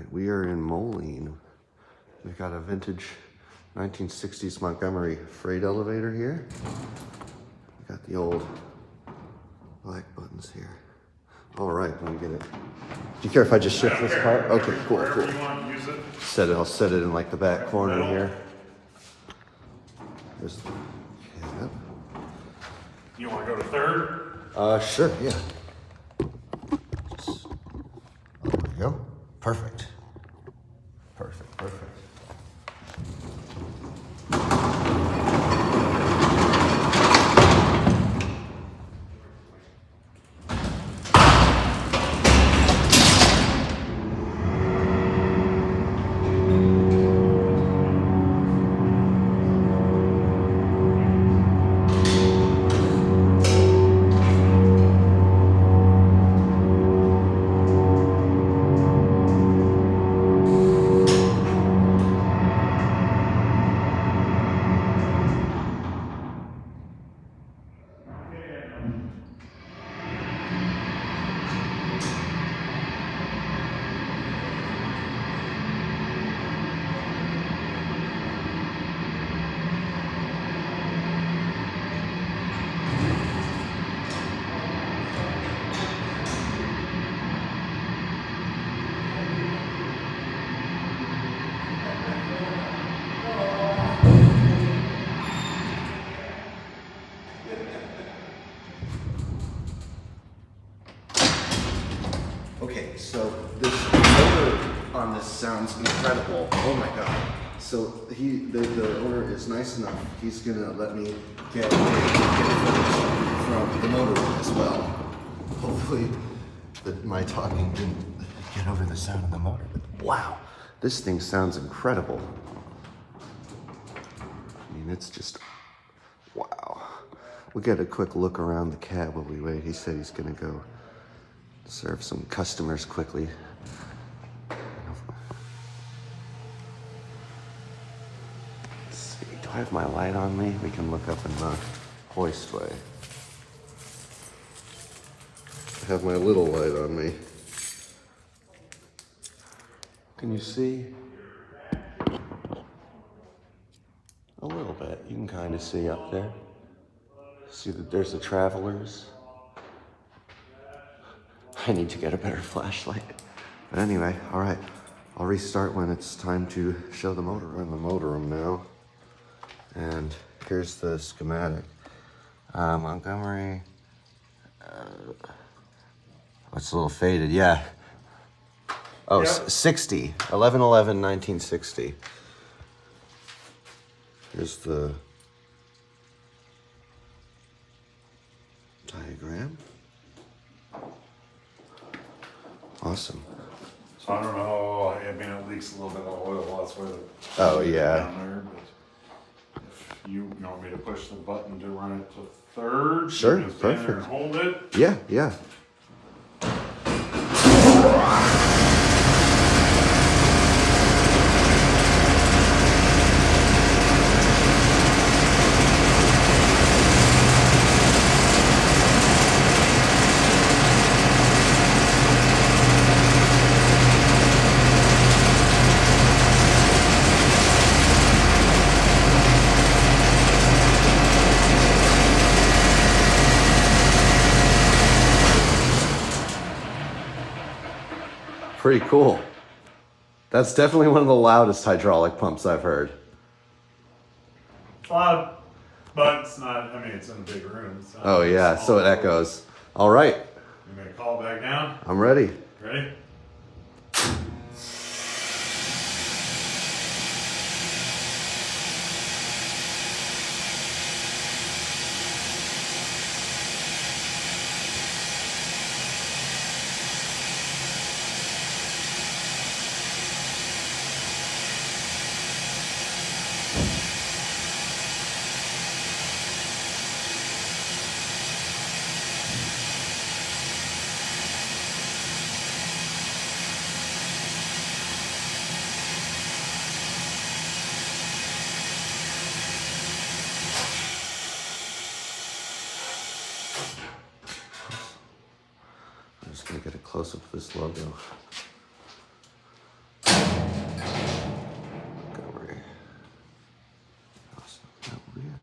right, we are in Moline. We've got a vintage 1960s Montgomery freight elevator here. We got the old black buttons here. All right, let me get it. Do you care if I just shift this car? Okay, cool, cool. You want to use it? I'll set it in like the back corner here. There's the cab. You want to go to third? Sure, yeah. There we go. Perfect. Perfect, perfect. Okay, so this motor on this sounds incredible. Oh my god. So the owner is nice enough. He's gonna let me get footage from the motor as well. Hopefully my talking didn't get over the sound of the motor. But wow, this thing sounds incredible. I mean, it's just, wow. We'll get a quick look around the cab while we wait. He said he's gonna go serve some customers quickly. Let's see, do I have my light on me? We can look up in the hoistway. I have my little light on me. Can you see? A little bit. You can kind of see up there. See that there's the travelers. I need to get a better flashlight. But anyway, all right. I'll restart when it's time to show the motor. We're in the motor room now. And here's the schematic. Montgomery. It's a little faded, yeah. Oh, yep. 60. 11/11/1960. Here's the diagram. Awesome. So I don't know, I mean, it leaks a little bit of oil, that's where the... Oh, yeah. Down there, but if you want me to push the button to run it to third. Sure, you can stand there and perfect. hold it. Yeah, yeah. Pretty cool. That's definitely one of the loudest hydraulic pumps I've heard. Loud, but it's not, I mean, it's in a big room. It's not Oh yeah, so it echoes. All right. You gonna call it back down? I'm ready. Ready? I'm just gonna get a close up of this logo.